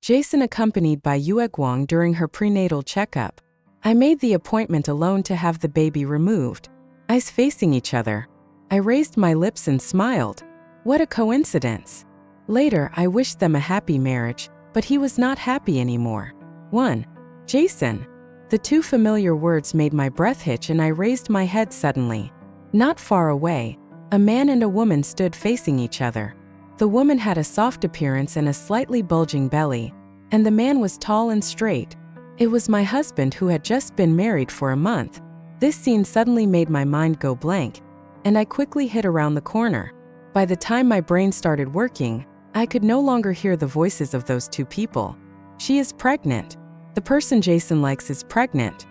Jason accompanied Bai Yueguang during her prenatal checkup. I made the appointment alone to have the baby removed. Eyes facing each other. I raised my lips and smiled. What a coincidence. Later, I wished them a happy marriage, but he was not happy anymore. 1. Jason. The two familiar words made my breath hitch and I raised my head suddenly. Not far away, a man and a woman stood facing each other. The woman had a soft appearance and a slightly bulging belly, and the man was tall and straight. It was my husband who had just been married for a month. This scene suddenly made my mind go blank, and I quickly hid around the corner. By the time my brain started working, I could no longer hear the voices of those two people. She is pregnant. The person Jason likes is pregnant.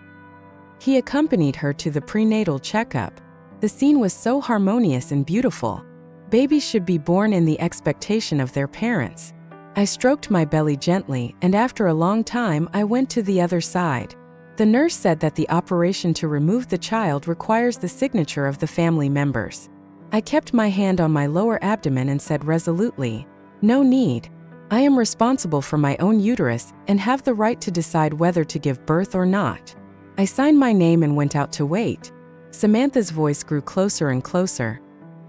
He accompanied her to the prenatal checkup. The scene was so harmonious and beautiful. Babies should be born in the expectation of their parents. I stroked my belly gently, and after a long time, I went to the other side. The nurse said that the operation to remove the child requires the signature of the family members. I kept my hand on my lower abdomen and said resolutely, "No need. I am responsible for my own uterus and have the right to decide whether to give birth or not." I signed my name and went out to wait. Samantha's voice grew closer and closer.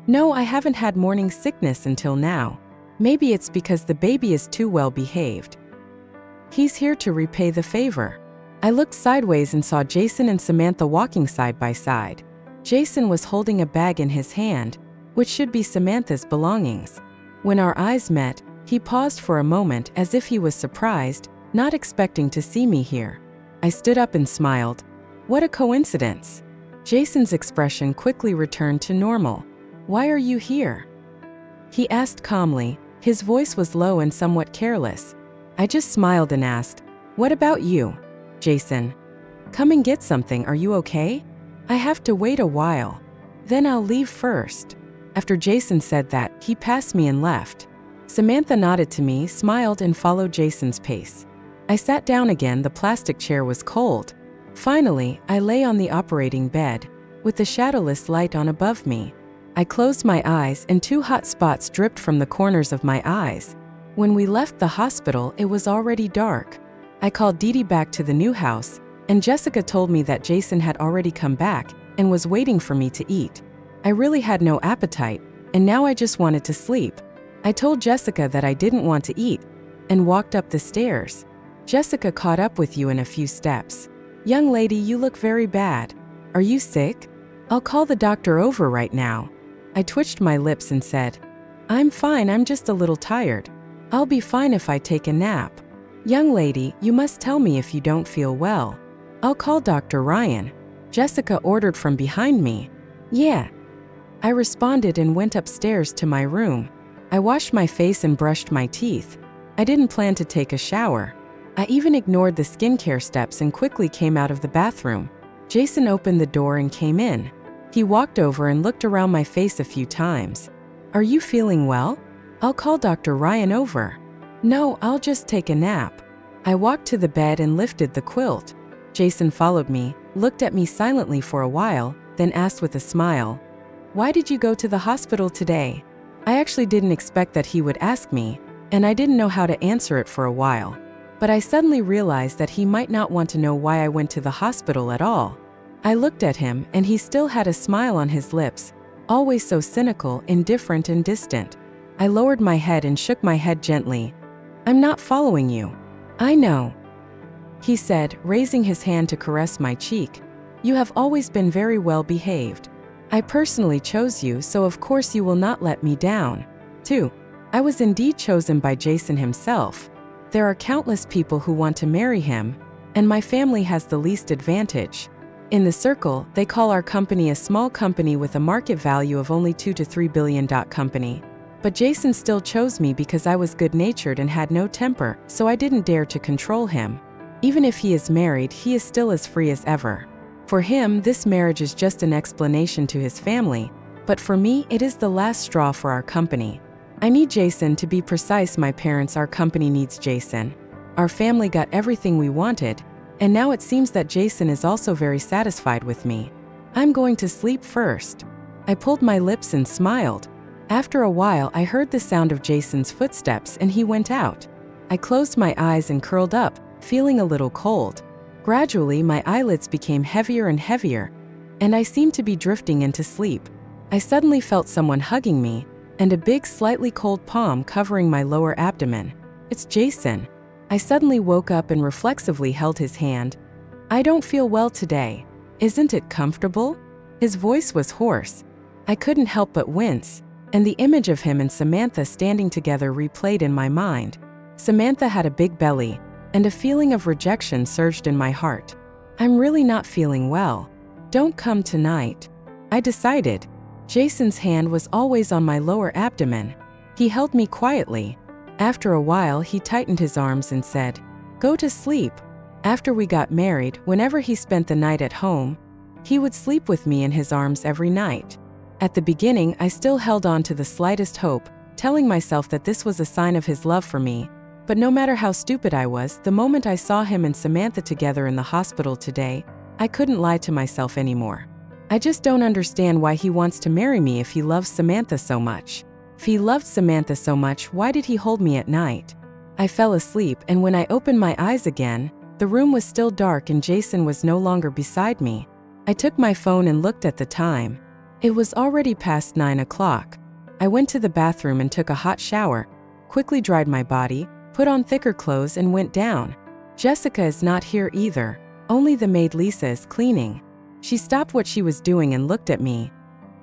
"No, I haven't had morning sickness until now. Maybe it's because the baby is too well behaved. He's here to repay the favor." I looked sideways and saw Jason and Samantha walking side by side. Jason was holding a bag in his hand, which should be Samantha's belongings. When our eyes met, he paused for a moment as if he was surprised, not expecting to see me here. I stood up and smiled. What a coincidence. Jason's expression quickly returned to normal. "Why are you here?" he asked calmly. His voice was low and somewhat careless. I just smiled and asked, "What about you, Jason? Come and get something, are you okay? I have to wait a while. Then I'll leave first." After Jason said that, he passed me and left. Samantha nodded to me, smiled, and followed Jason's pace. I sat down again. The plastic chair was cold. Finally, I lay on the operating bed, with the shadowless light on above me. I closed my eyes and 2 hot spots dripped from the corners of my eyes. When we left the hospital, it was already dark. I called Dee Dee back to the new house, and Jessica told me that Jason had already come back and was waiting for me to eat. I really had no appetite, and now I just wanted to sleep. I told Jessica that I didn't want to eat, and walked up the stairs. Jessica caught up with you in a few steps. "Young lady, you look very bad. Are you sick? I'll call the doctor over right now." I twitched my lips and said, "I'm fine, I'm just a little tired. I'll be fine if I take a nap." "Young lady, you must tell me if you don't feel well. I'll call Dr. Ryan," Jessica ordered from behind me. "Yeah," I responded and went upstairs to my room. I washed my face and brushed my teeth. I didn't plan to take a shower. I even ignored the skincare steps and quickly came out of the bathroom. Jason opened the door and came in. He walked over and looked around my face a few times. "Are you feeling well? I'll call Dr. Ryan over." "No, I'll just take a nap." I walked to the bed and lifted the quilt. Jason followed me, looked at me silently for a while, then asked with a smile, "Why did you go to the hospital today?" I actually didn't expect that he would ask me, and I didn't know how to answer it for a while. But I suddenly realized that he might not want to know why I went to the hospital at all. I looked at him, and he still had a smile on his lips, always so cynical, indifferent, and distant. I lowered my head and shook my head gently. "I'm not following you." "I know," he said, raising his hand to caress my cheek. "You have always been very well behaved. I personally chose you, so of course you will not let me down." 2. I was indeed chosen by Jason himself. There are countless people who want to marry him, and my family has the least advantage. In the circle, they call our company a small company with a market value of only $2 to $3 billion company. But Jason still chose me because I was good-natured and had no temper, so I didn't dare to control him. Even if he is married, he is still as free as ever. For him, this marriage is just an explanation to his family, but for me, it is the last straw for our company. I need Jason. To be precise, my parents, our company needs Jason. Our family got everything we wanted, and now it seems that Jason is also very satisfied with me. I'm going to sleep first. I pulled my lips and smiled. After a while, I heard the sound of Jason's footsteps and he went out. I closed my eyes and curled up, feeling a little cold. Gradually, my eyelids became heavier and heavier, and I seemed to be drifting into sleep. I suddenly felt someone hugging me, and a big, slightly cold palm covering my lower abdomen. It's Jason. I suddenly woke up and reflexively held his hand. I don't feel well today. Isn't it comfortable? His voice was hoarse. I couldn't help but wince, and the image of him and Samantha standing together replayed in my mind. Samantha had a big belly, and a feeling of rejection surged in my heart. I'm really not feeling well. Don't come tonight. I decided. Jason's hand was always on my lower abdomen. He held me quietly. After a while, he tightened his arms and said, "Go to sleep." After we got married, whenever he spent the night at home, he would sleep with me in his arms every night. At the beginning, I still held on to the slightest hope, telling myself that this was a sign of his love for me. But no matter how stupid I was, the moment I saw him and Samantha together in the hospital today, I couldn't lie to myself anymore. I just don't understand why he wants to marry me if he loves Samantha so much. If he loved Samantha so much, why did he hold me at night? I fell asleep, and when I opened my eyes again, the room was still dark and Jason was no longer beside me. I took my phone and looked at the time. It was already past 9 o'clock. I went to the bathroom and took a hot shower, quickly dried my body, put on thicker clothes and went down. Jessica is not here either. Only the maid Lisa is cleaning. She stopped what she was doing and looked at me.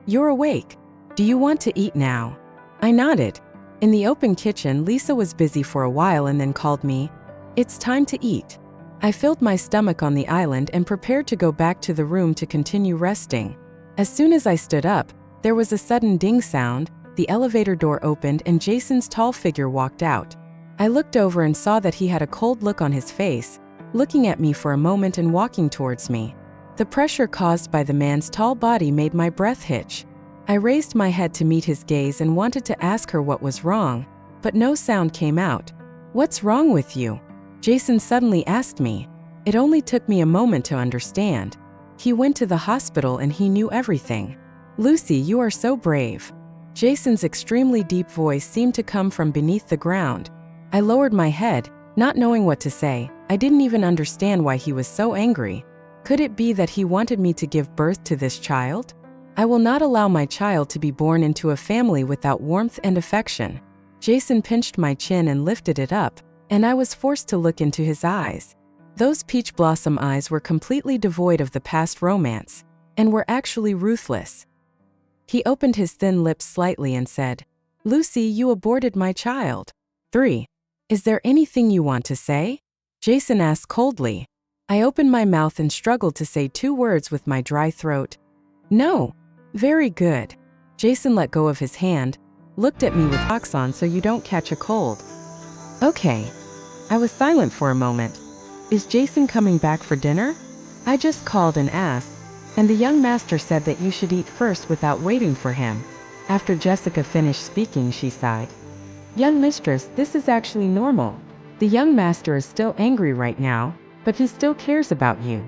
"You're awake. Do you want to eat now?" I nodded. In the open kitchen, Lisa was busy for a while and then called me. "It's time to eat." I filled my stomach on the island and prepared to go back to the room to continue resting. As soon as I stood up, there was a sudden ding sound, the elevator door opened and Jason's tall figure walked out. I looked over and saw that he had a cold look on his face, looking at me for a moment and walking towards me. The pressure caused by the man's tall body made my breath hitch. I raised my head to meet his gaze and wanted to ask her what was wrong, but no sound came out. "What's wrong with you?" Jason suddenly asked me. It only took me a moment to understand. He went to the hospital and he knew everything. "Lucy, you are so brave." Jason's extremely deep voice seemed to come from beneath the ground. I lowered my head, not knowing what to say. I didn't even understand why he was so angry. Could it be that he wanted me to give birth to this child? I will not allow my child to be born into a family without warmth and affection. Jason pinched my chin and lifted it up, and I was forced to look into his eyes. Those peach blossom eyes were completely devoid of the past romance, and were actually ruthless. He opened his thin lips slightly and said, "Lucy, you aborted my child." 3. "Is there anything you want to say?" Jason asked coldly. I opened my mouth and struggled to say 2 words with my dry throat. "No." "Very good." Jason let go of his hand, looked at me with socks on so you don't catch a cold. "Okay." I was silent for a moment. "Is Jason coming back for dinner?" I just called and asked, and the young master said that you should eat first without waiting for him. After Jessica finished speaking, she sighed. "Young mistress, this is actually normal. The young master is still angry right now, but he still cares about you.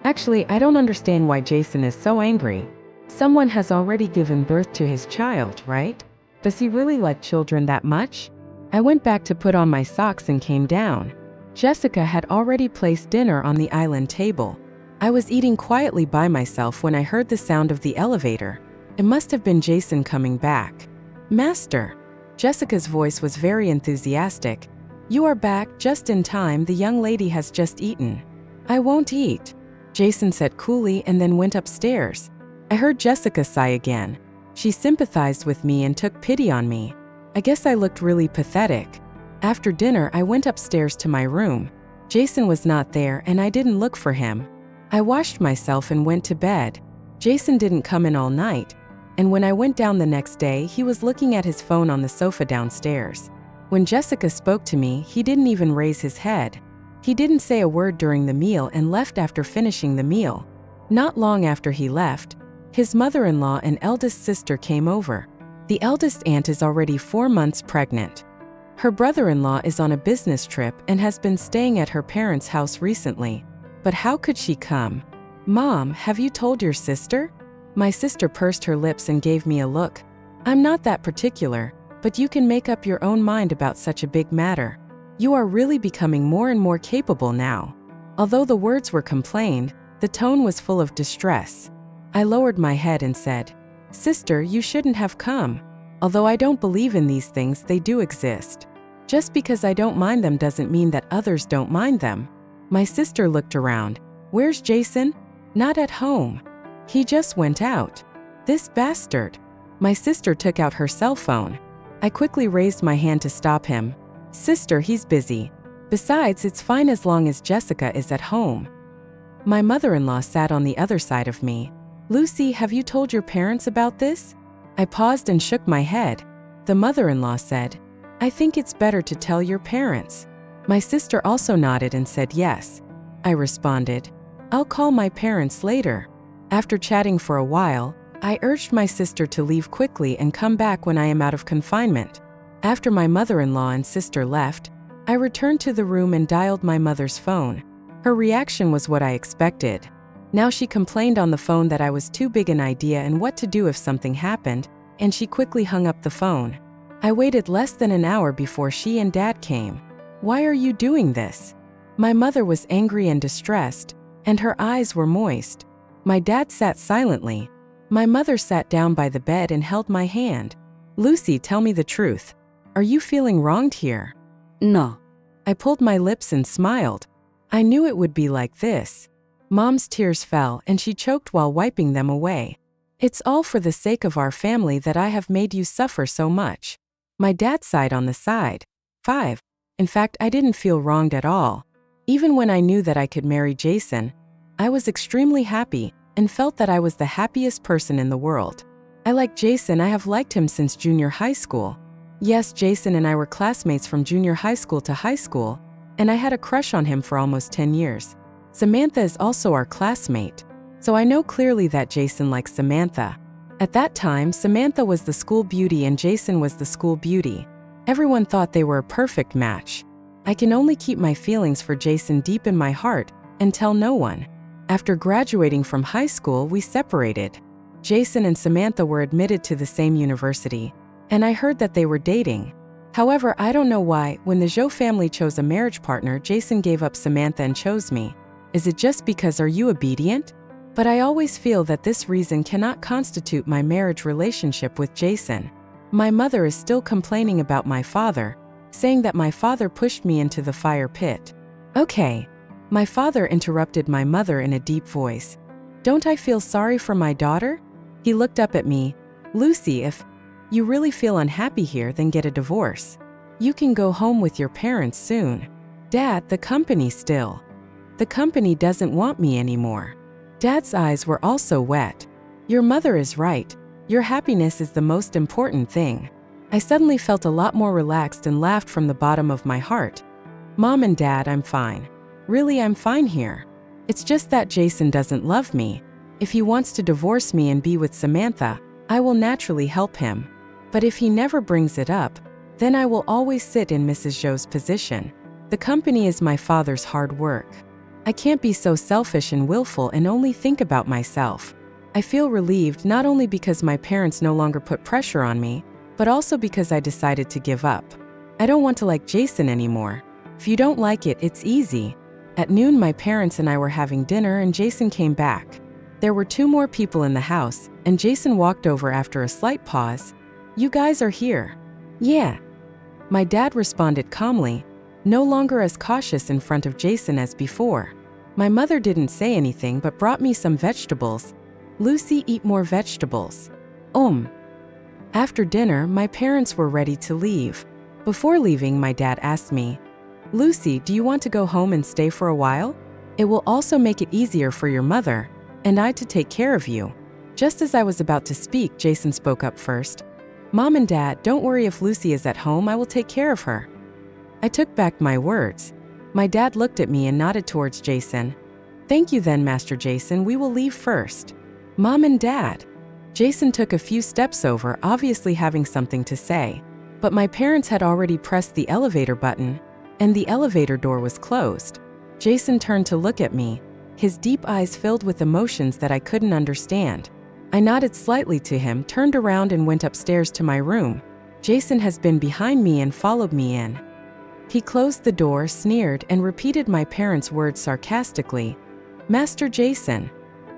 Actually, I don't understand why Jason is so angry. Someone has already given birth to his child, right? Does he really like children that much?" I went back to put on my socks and came down. Jessica had already placed dinner on the island table. I was eating quietly by myself when I heard the sound of the elevator. It must have been Jason coming back. "Master." Jessica's voice was very enthusiastic. "You are back just in time, the young lady has just eaten." "I won't eat," Jason said coolly and then went upstairs. I heard Jessica sigh again. She sympathized with me and took pity on me. I guess I looked really pathetic. After dinner, I went upstairs to my room. Jason was not there and I didn't look for him. I washed myself and went to bed. Jason didn't come in all night, and when I went down the next day, he was looking at his phone on the sofa downstairs. When Jessica spoke to me, he didn't even raise his head. He didn't say a word during the meal and left after finishing the meal. Not long after he left, his mother-in-law and eldest sister came over. The eldest aunt is already 4 months pregnant. Her brother-in-law is on a business trip and has been staying at her parents' house recently. But how could she come? "Mom, have you told your sister?" My sister pursed her lips and gave me a look. "I'm not that particular, but you can make up your own mind about such a big matter." You are really becoming more and more capable now." Although the words were complained, the tone was full of distress. I lowered my head and said, "Sister, you shouldn't have come. Although I don't believe in these things, they do exist. Just because I don't mind them doesn't mean that others don't mind them." My sister looked around. "Where's Jason?" "Not at home. He just went out." "This bastard." My sister took out her cell phone. I quickly raised my hand to stop him. "Sister, he's busy. Besides, it's fine as long as Jessica is at home." My mother-in-law sat on the other side of me. "Lucy, have you told your parents about this?" I paused and shook my head. The mother-in-law said, "I think it's better to tell your parents." My sister also nodded and said yes. I responded, "I'll call my parents later." After chatting for a while, I urged my sister to leave quickly and come back when I am out of confinement. After my mother-in-law and sister left, I returned to the room and dialed my mother's phone. Her reaction was what I expected. Now she complained on the phone that I was too big an idea and what to do if something happened, and she quickly hung up the phone. I waited less than an hour before she and Dad came. "Why are you doing this?" My mother was angry and distressed, and her eyes were moist. My dad sat silently. My mother sat down by the bed and held my hand. "Lucy, tell me the truth. Are you feeling wronged here?" No. I pulled my lips and smiled. I knew it would be like this. Mom's tears fell and she choked while wiping them away. "It's all for the sake of our family that I have made you suffer so much." My dad sighed on the side. 5. In fact, I didn't feel wronged at all. Even when I knew that I could marry Jason, I was extremely happy and felt that I was the happiest person in the world. I like Jason. I have liked him since junior high school. Yes, Jason and I were classmates from junior high school to high school, and I had a crush on him for almost 10 years. Samantha is also our classmate, so I know clearly that Jason likes Samantha. At that time, Samantha was the school beauty and Jason was the school beauty. Everyone thought they were a perfect match. I can only keep my feelings for Jason deep in my heart and tell no one. After graduating from high school, we separated. Jason and Samantha were admitted to the same university, and I heard that they were dating. However, I don't know why, when the Zhou family chose a marriage partner, Jason gave up Samantha and chose me. Is it just because are you obedient? But I always feel that this reason cannot constitute my marriage relationship with Jason. My mother is still complaining about my father, saying that my father pushed me into the fire pit. Okay. My father interrupted my mother in a deep voice. "Don't I feel sorry for my daughter?" He looked up at me. "Lucy, if you really feel unhappy here, then get a divorce. You can go home with your parents soon." "Dad, the company still. The company doesn't want me anymore." Dad's eyes were also wet. "Your mother is right. Your happiness is the most important thing." I suddenly felt a lot more relaxed and laughed from the bottom of my heart. "Mom and Dad, I'm fine. Really, I'm fine here. It's just that Jason doesn't love me. If he wants to divorce me and be with Samantha, I will naturally help him. But if he never brings it up, then I will always sit in Mrs. Zhou's position. The company is my father's hard work. I can't be so selfish and willful and only think about myself." I feel relieved not only because my parents no longer put pressure on me, but also because I decided to give up. I don't want to like Jason anymore. If you don't like it, it's easy. At noon, my parents and I were having dinner and Jason came back. There were 2 more people in the house, and Jason walked over after a slight pause. "You guys are here." "Yeah." My dad responded calmly, no longer as cautious in front of Jason as before. My mother didn't say anything but brought me some vegetables. "Lucy, eat more vegetables." After dinner, my parents were ready to leave. Before leaving, my dad asked me, "Lucy, do you want to go home and stay for a while? It will also make it easier for your mother and I to take care of you." Just as I was about to speak, Jason spoke up first. "Mom and Dad, don't worry if Lucy is at home, I will take care of her." I took back my words. My dad looked at me and nodded towards Jason. "Thank you then, Master Jason, we will leave first." "Mom and Dad." Jason took a few steps over, obviously having something to say. But my parents had already pressed the elevator button, and the elevator door was closed. Jason turned to look at me, his deep eyes filled with emotions that I couldn't understand. I nodded slightly to him, turned around and went upstairs to my room. Jason has been behind me and followed me in. He closed the door, sneered, and repeated my parents' words sarcastically. "Master Jason,"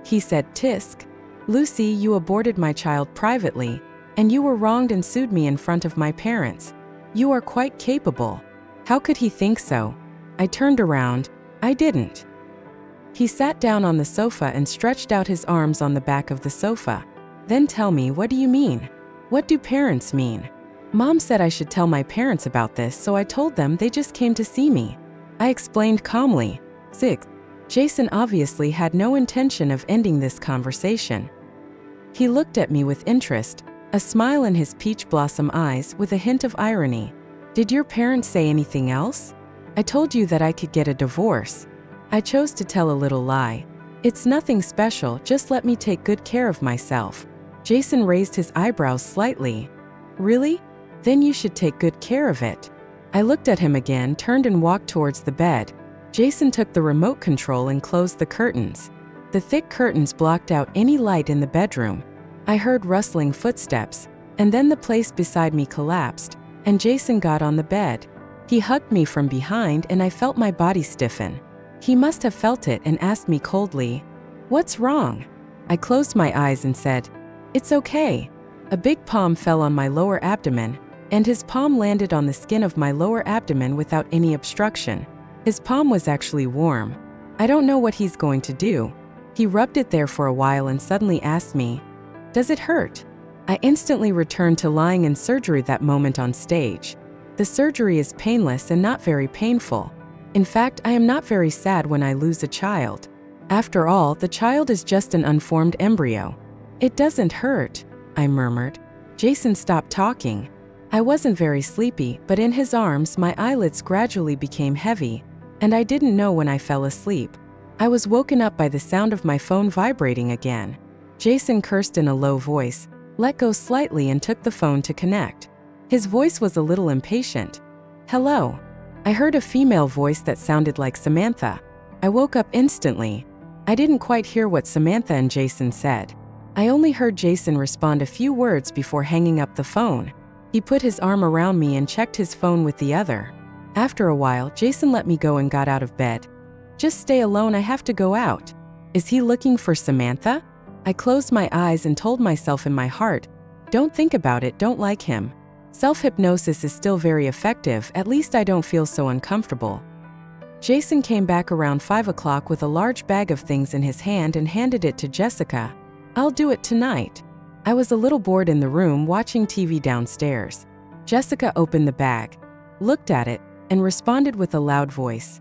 he said, "tisk. Lucy, you aborted my child privately, and you were wronged and sued me in front of my parents. You are quite capable." How could he think so? I turned around. I didn't. He sat down on the sofa and stretched out his arms on the back of the sofa. "Then tell me, what do you mean? What do parents mean?" "Mom said I should tell my parents about this, so I told them. They just came to see me," I explained calmly. 6. Jason obviously had no intention of ending this conversation. He looked at me with interest, a smile in his peach blossom eyes with a hint of irony. "Did your parents say anything else?" "I told you that I could get a divorce." I chose to tell a little lie. "It's nothing special, just let me take good care of myself." Jason raised his eyebrows slightly. "Really? Then you should take good care of it." I looked at him again, turned and walked towards the bed. Jason took the remote control and closed the curtains. The thick curtains blocked out any light in the bedroom. I heard rustling footsteps, and then the place beside me collapsed, and Jason got on the bed. He hugged me from behind and I felt my body stiffen. He must have felt it and asked me coldly, "What's wrong?" I closed my eyes and said, "It's okay." A big palm fell on my lower abdomen, and his palm landed on the skin of my lower abdomen without any obstruction. His palm was actually warm. I don't know what he's going to do. He rubbed it there for a while and suddenly asked me, "Does it hurt?" I instantly returned to lying in surgery that moment on stage. The surgery is painless and not very painful. In fact, I am not very sad when I lose a child. After all, the child is just an unformed embryo. "It doesn't hurt," I murmured. Jason stopped talking. I wasn't very sleepy, but in his arms my eyelids gradually became heavy, and I didn't know when I fell asleep. I was woken up by the sound of my phone vibrating again. Jason cursed in a low voice, let go slightly and took the phone to connect. His voice was a little impatient. "Hello." I heard a female voice that sounded like Samantha. I woke up instantly. I didn't quite hear what Samantha and Jason said. I only heard Jason respond a few words before hanging up the phone. He put his arm around me and checked his phone with the other. After a while, Jason let me go and got out of bed. "Just stay alone, I have to go out." Is he looking for Samantha? I closed my eyes and told myself in my heart, "Don't think about it, don't like him." Self-hypnosis is still very effective, at least I don't feel so uncomfortable. Jason came back around 5 o'clock with a large bag of things in his hand and handed it to Jessica. "I'll do it tonight." I was a little bored in the room watching TV downstairs. Jessica opened the bag, looked at it, and responded with a loud voice,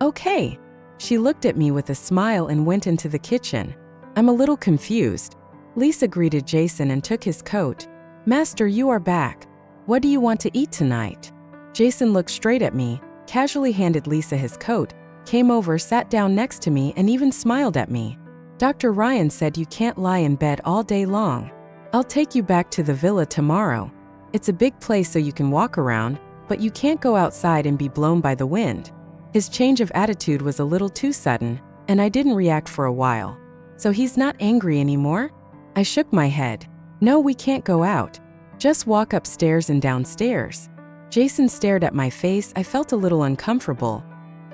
"Okay." She looked at me with a smile and went into the kitchen. I'm a little confused. Lisa greeted Jason and took his coat. "Master, you are back. What do you want to eat tonight?" Jason looked straight at me, casually handed Lisa his coat, came over, sat down next to me, and even smiled at me. "Dr. Ryan said you can't lie in bed all day long. I'll take you back to the villa tomorrow. It's a big place so you can walk around, but you can't go outside and be blown by the wind." His change of attitude was a little too sudden, and I didn't react for a while. "So he's not angry anymore?" I shook my head. "No, we can't go out. Just walk upstairs and downstairs." Jason stared at my face. I felt a little uncomfortable.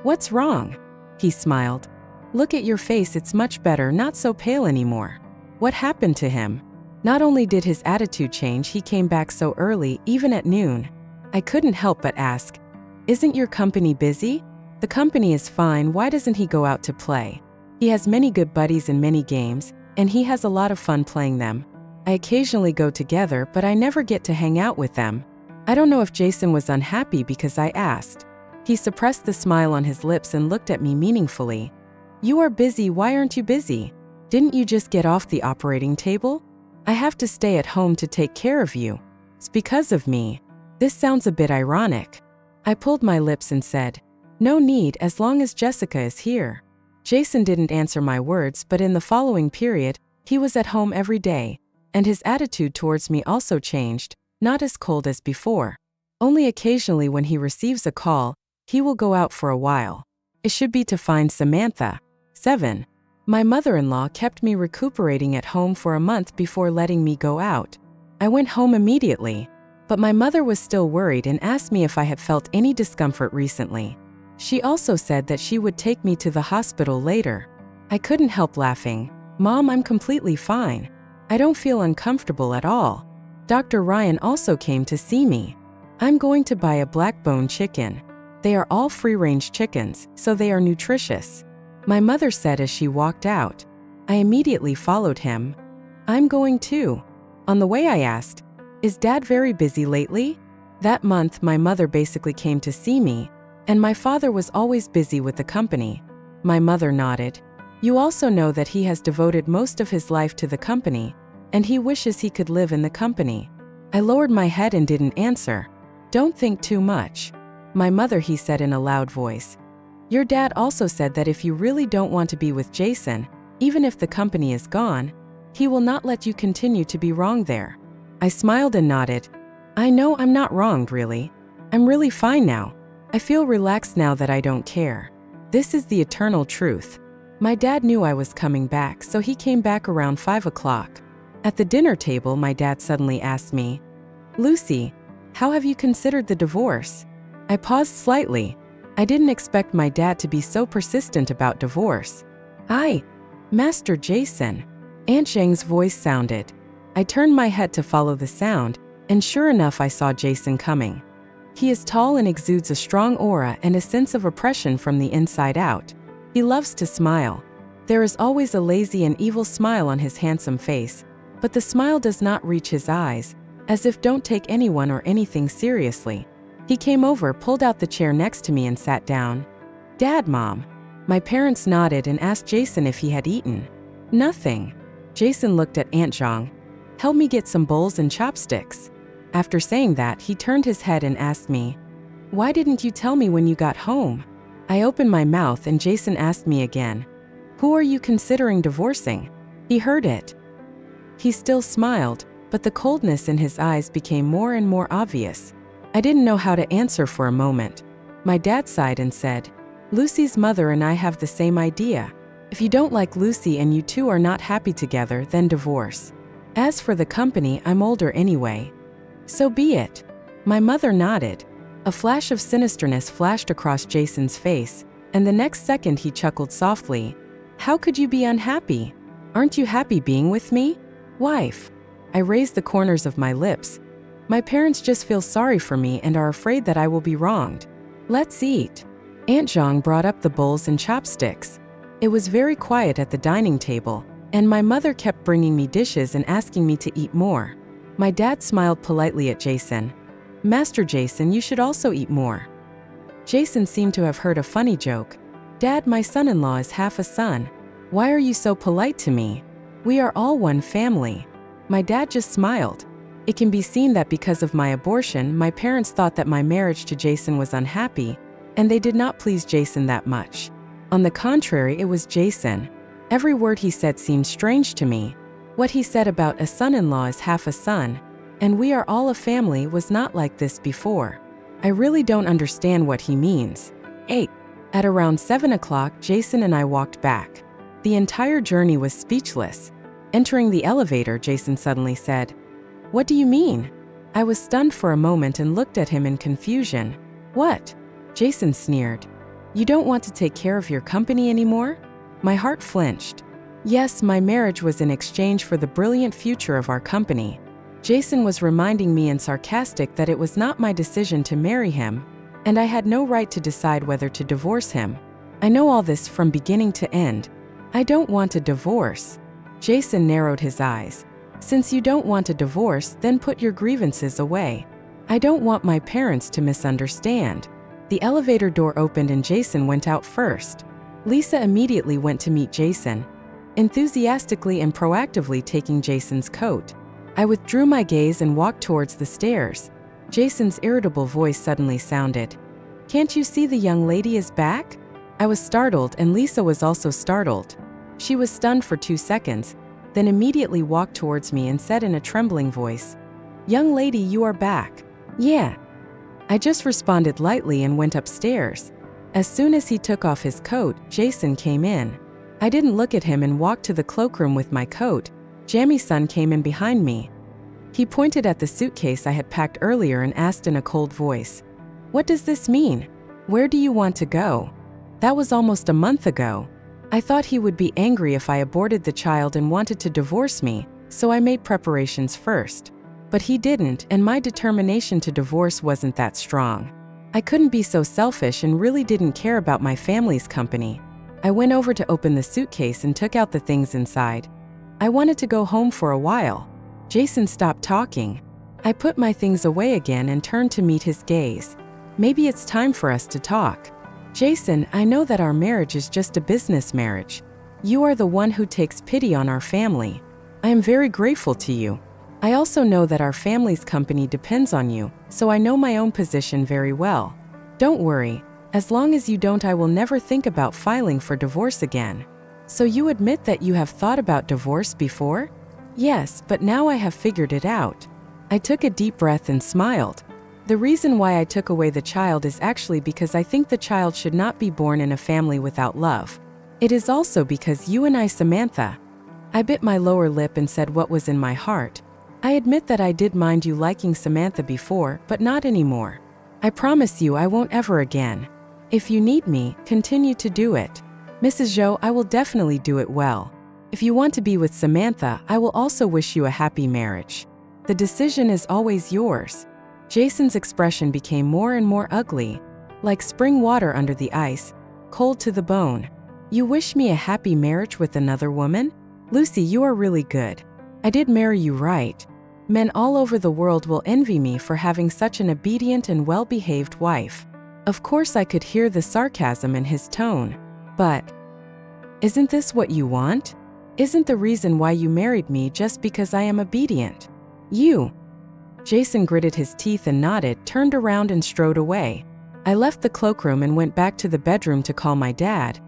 "What's wrong?" He smiled. "Look at your face, it's much better, not so pale anymore." What happened to him? Not only did his attitude change, he came back so early, even at noon. I couldn't help but ask, "Isn't your company busy?" "The company is fine, why doesn't he go out to play? He has many good buddies in many games, and he has a lot of fun playing them. I occasionally go together, but I never get to hang out with them." I don't know if Jason was unhappy because I asked. He suppressed the smile on his lips and looked at me meaningfully. "You are busy, why aren't you busy? Didn't you just get off the operating table?" "I have to stay at home to take care of you. It's because of me." This sounds a bit ironic. I pulled my lips and said, "No need, as long as Jessica is here." Jason didn't answer my words, but in the following period, he was at home every day, and his attitude towards me also changed, not as cold as before. Only occasionally when he receives a call, he will go out for a while. It should be to find Samantha. 7. My mother-in-law kept me recuperating at home for a month before letting me go out. I went home immediately. But my mother was still worried and asked me if I had felt any discomfort recently. She also said that she would take me to the hospital later. I couldn't help laughing. Mom, I'm completely fine. I don't feel uncomfortable at all. Dr. Ryan also came to see me. I'm going to buy a black-bone chicken. They are all free-range chickens, so they are nutritious, my mother said as she walked out. I immediately followed him. I'm going too. On the way I asked, is Dad very busy lately? That month my mother basically came to see me, and my father was always busy with the company. My mother nodded. You also know that he has devoted most of his life to the company, and he wishes he could live in the company. I lowered my head and didn't answer. Don't think too much. My mother, he said in a loud voice. Your dad also said that if you really don't want to be with Jason, even if the company is gone, he will not let you continue to be wrong there. I smiled and nodded. I know I'm not wronged, really. I'm really fine now. I feel relaxed now that I don't care. This is the eternal truth. My dad knew I was coming back, so he came back around 5 o'clock. At the dinner table, my dad suddenly asked me, Lucy, how have you considered the divorce? I paused slightly. I didn't expect my dad to be so persistent about divorce. Master Jason. Aunt Zhang's voice sounded. I turned my head to follow the sound, and sure enough I saw Jason coming. He is tall and exudes a strong aura and a sense of oppression from the inside out. He loves to smile. There is always a lazy and evil smile on his handsome face, but the smile does not reach his eyes, as if don't take anyone or anything seriously. He came over, pulled out the chair next to me and sat down. Dad, Mom. My parents nodded and asked Jason if he had eaten. Nothing. Jason looked at Aunt Zhang. Help me get some bowls and chopsticks. After saying that, he turned his head and asked me, why didn't you tell me when you got home? I opened my mouth and Jason asked me again, who are you considering divorcing? He heard it. He still smiled, but the coldness in his eyes became more and more obvious. I didn't know how to answer for a moment. My dad sighed and said, Lucy's mother and I have the same idea. If you don't like Lucy and you two are not happy together, then divorce. As for the company, I'm older anyway. So be it. My mother nodded. A flash of sinisterness flashed across Jason's face, and the next second he chuckled softly. How could you be unhappy? Aren't you happy being with me, wife? I raised the corners of my lips. My parents just feel sorry for me and are afraid that I will be wronged. Let's eat. Aunt Zhang brought up the bowls and chopsticks. It was very quiet at the dining table, and my mother kept bringing me dishes and asking me to eat more. My dad smiled politely at Jason. Master Jason, you should also eat more. Jason seemed to have heard a funny joke. Dad, my son-in-law is half a son. Why are you so polite to me? We are all one family. My dad just smiled. It can be seen that because of my abortion, my parents thought that my marriage to Jason was unhappy, and they did not please Jason that much. On the contrary, it was Jason. Every word he said seemed strange to me. What he said about a son-in-law is half a son, and we are all a family was not like this before. I really don't understand what he means. 8. At around 7 o'clock, Jason and I walked back. The entire journey was speechless. Entering the elevator, Jason suddenly said, What do you mean? I was stunned for a moment and looked at him in confusion. What? Jason sneered. You don't want to take care of your company anymore? My heart flinched. Yes, my marriage was in exchange for the brilliant future of our company. Jason was reminding me and sarcastic that it was not my decision to marry him, and I had no right to decide whether to divorce him. I know all this from beginning to end. I don't want a divorce. Jason narrowed his eyes. Since you don't want a divorce, then put your grievances away. I don't want my parents to misunderstand. The elevator door opened and Jason went out first. Lisa immediately went to meet Jason, enthusiastically and proactively taking Jason's coat. I withdrew my gaze and walked towards the stairs. Jason's irritable voice suddenly sounded. Can't you see the young lady is back? I was startled and Lisa was also startled. She was stunned for 2 seconds, then immediately walked towards me and said in a trembling voice, Young lady, you are back. Yeah. I just responded lightly and went upstairs. As soon as he took off his coat, Jason came in. I didn't look at him and walked to the cloakroom with my coat. Jamie-san came in behind me. He pointed at the suitcase I had packed earlier and asked in a cold voice, "What does this mean? Where do you want to go?" That was almost a month ago. I thought he would be angry if I aborted the child and wanted to divorce me, so I made preparations first. But he didn't, and my determination to divorce wasn't that strong. I couldn't be so selfish and really didn't care about my family's company. I went over to open the suitcase and took out the things inside. I wanted to go home for a while. Jason stopped talking. I put my things away again and turned to meet his gaze. "Maybe it's time for us to talk. Jason, I know that our marriage is just a business marriage. You are the one who takes pity on our family. I am very grateful to you. I also know that our family's company depends on you, so I know my own position very well. Don't worry, as long as you don't, I will never think about filing for divorce again." "So you admit that you have thought about divorce before?" "Yes, but now I have figured it out." I took a deep breath and smiled. The reason why I took away the child is actually because I think the child should not be born in a family without love. It is also because you and I, Samantha. I bit my lower lip and said what was in my heart. I admit that I did mind you liking Samantha before, but not anymore. I promise you I won't ever again. If you need me, continue to do it. Mrs. Zhou, I will definitely do it well. If you want to be with Samantha, I will also wish you a happy marriage. The decision is always yours. Jason's expression became more and more ugly, like spring water under the ice, cold to the bone. "You wish me a happy marriage with another woman? Lucy, you are really good. I did marry you right. Men all over the world will envy me for having such an obedient and well-behaved wife." Of course, I could hear the sarcasm in his tone. "But isn't this what you want? Isn't the reason why you married me just because I am obedient? You..." Jason gritted his teeth and nodded, turned around and strode away. I left the cloakroom and went back to the bedroom to call my dad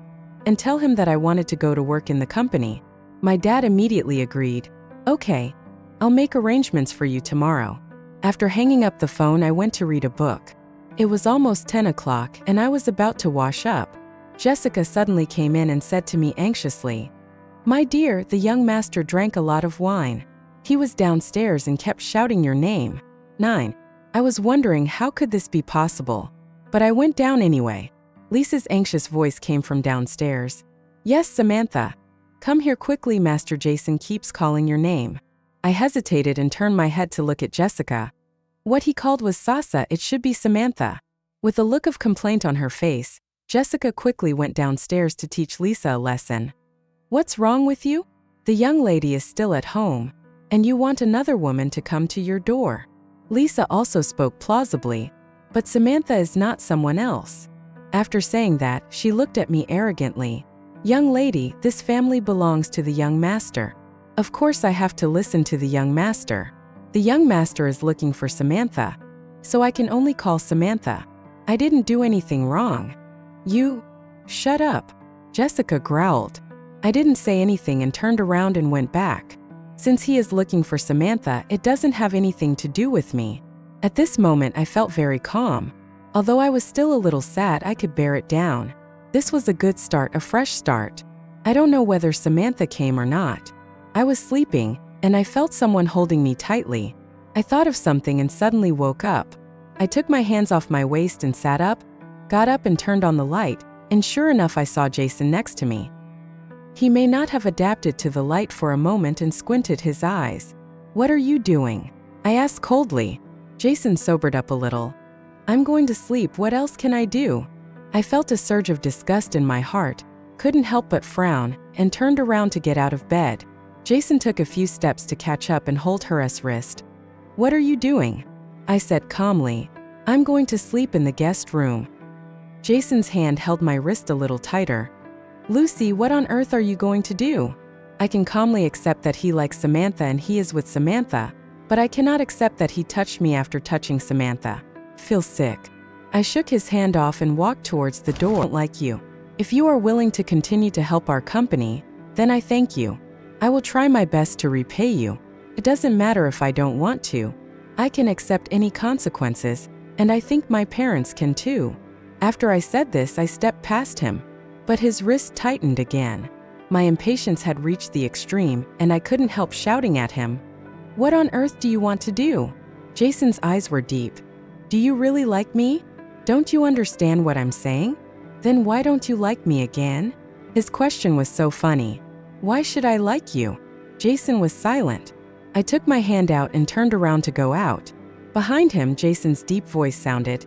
and tell him that I wanted to go to work in the company. My dad immediately agreed. "Okay, I'll make arrangements for you tomorrow." After hanging up the phone, I went to read a book. It was almost 10 o'clock and I was about to wash up. Jessica suddenly came in and said to me anxiously, "My dear, the young master drank a lot of wine. He was downstairs and kept shouting your name." 9. I was wondering how could this be possible, but I went down anyway. Lisa's anxious voice came from downstairs. "Yes, Samantha. Come here quickly, Master Jason keeps calling your name." I hesitated and turned my head to look at Jessica. What he called was Sasa, it should be Samantha. With a look of complaint on her face, Jessica quickly went downstairs to teach Lisa a lesson. "What's wrong with you? The young lady is still at home, and you want another woman to come to your door." Lisa also spoke plausibly, "But Samantha is not someone else." After saying that, she looked at me arrogantly. "Young lady, this family belongs to the young master. Of course I have to listen to the young master. The young master is looking for Samantha, so I can only call Samantha. I didn't do anything wrong." "You..." "Shut up," Jessica growled. I didn't say anything and turned around and went back. Since he is looking for Samantha, it doesn't have anything to do with me. At this moment, I felt very calm. Although I was still a little sad, I could bear it down. This was a good start, a fresh start. I don't know whether Samantha came or not. I was sleeping, and I felt someone holding me tightly. I thought of something and suddenly woke up. I took my hands off my waist and sat up, got up and turned on the light, and sure enough, I saw Jason next to me. He may not have adapted to the light for a moment and squinted his eyes. "What are you doing?" I asked coldly. Jason sobered up a little. "I'm going to sleep, what else can I do?" I felt a surge of disgust in my heart, couldn't help but frown, and turned around to get out of bed. Jason took a few steps to catch up and hold her wrist. "What are you doing?" I said calmly. "I'm going to sleep in the guest room." Jason's hand held my wrist a little tighter. "Lucy, what on earth are you going to do?" I can calmly accept that he likes Samantha and he is with Samantha, but I cannot accept that he touched me after touching Samantha. Feel sick. I shook his hand off and walked towards the door. "I don't like you. If you are willing to continue to help our company, then I thank you. I will try my best to repay you. It doesn't matter if I don't want to. I can accept any consequences, and I think my parents can too." After I said this, I stepped past him, but his wrist tightened again. My impatience had reached the extreme, and I couldn't help shouting at him. What on earth do you want to do? Jason's eyes were deep. Do you really like me? Don't you understand what I'm saying? Then why don't you like me again? His question was so funny. Why should I like you? Jason was silent. I took my hand out and turned around to go out. Behind him, Jason's deep voice sounded.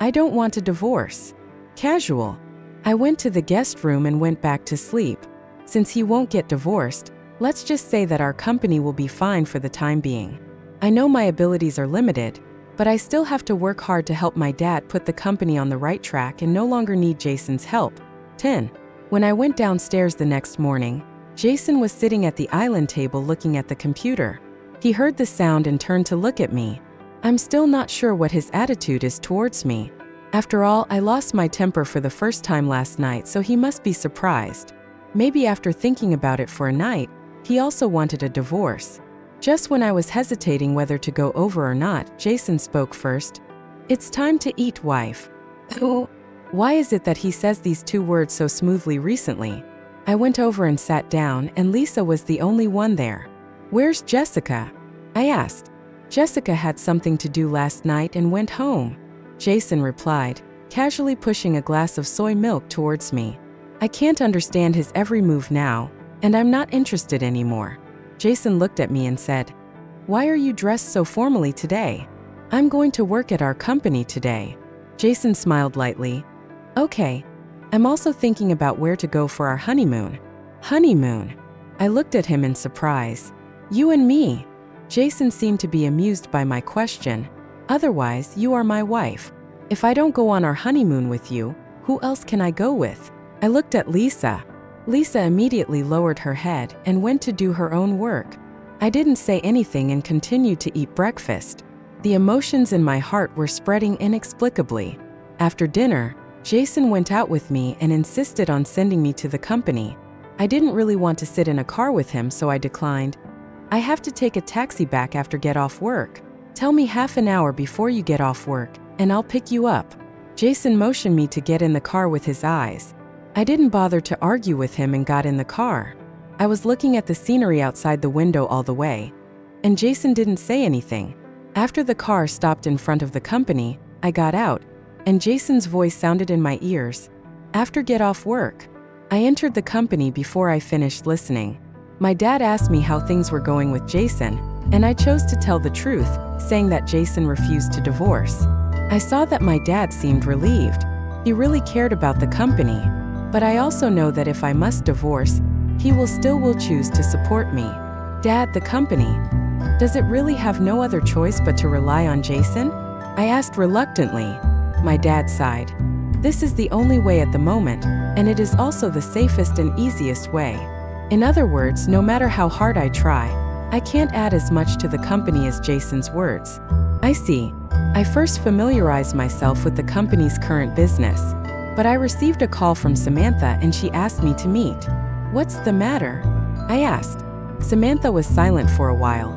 I don't want a divorce. Casual. I went to the guest room and went back to sleep. Since he won't get divorced, let's just say that our company will be fine for the time being. I know my abilities are limited, but I still have to work hard to help my dad put the company on the right track and no longer need Jason's help. 10. When I went downstairs the next morning, Jason was sitting at the island table looking at the computer. He heard the sound and turned to look at me. I'm still not sure what his attitude is towards me. After all, I lost my temper for the first time last night, so he must be surprised. Maybe after thinking about it for a night, he also wanted a divorce. Just when I was hesitating whether to go over or not, Jason spoke first. It's time to eat, wife. Oh. Why is it that he says these two words so smoothly recently? I went over and sat down, and Lisa was the only one there. Where's Jessica? I asked. Jessica had something to do last night and went home, Jason replied, casually pushing a glass of soy milk towards me. I can't understand his every move now, and I'm not interested anymore. Jason looked at me and said, Why are you dressed so formally today? I'm going to work at our company today. Jason smiled lightly. Okay. I'm also thinking about where to go for our honeymoon. Honeymoon? I looked at him in surprise. You and me? Jason seemed to be amused by my question. Otherwise, you are my wife. If I don't go on our honeymoon with you, who else can I go with? I looked at Lisa. Lisa immediately lowered her head and went to do her own work. I didn't say anything and continued to eat breakfast. The emotions in my heart were spreading inexplicably. After dinner, Jason went out with me and insisted on sending me to the company. I didn't really want to sit in a car with him, so I declined. I have to take a taxi back after get off work. Tell me half an hour before you get off work, and I'll pick you up. Jason motioned me to get in the car with his eyes. I didn't bother to argue with him and got in the car. I was looking at the scenery outside the window all the way, and Jason didn't say anything. After the car stopped in front of the company, I got out, and Jason's voice sounded in my ears. After get off work. I entered the company before I finished listening. My dad asked me how things were going with Jason, and I chose to tell the truth, saying that Jason refused to divorce. I saw that my dad seemed relieved. He really cared about the company, but I also know that if I must divorce, he will choose to support me. Dad, the company, does it really have no other choice but to rely on Jason? I asked reluctantly. My dad sighed. This is the only way at the moment, and it is also the safest and easiest way. In other words, no matter how hard I try, I can't add as much to the company as Jason's words. I see. I first familiarized myself with the company's current business, but I received a call from Samantha and she asked me to meet. What's the matter? I asked. Samantha was silent for a while.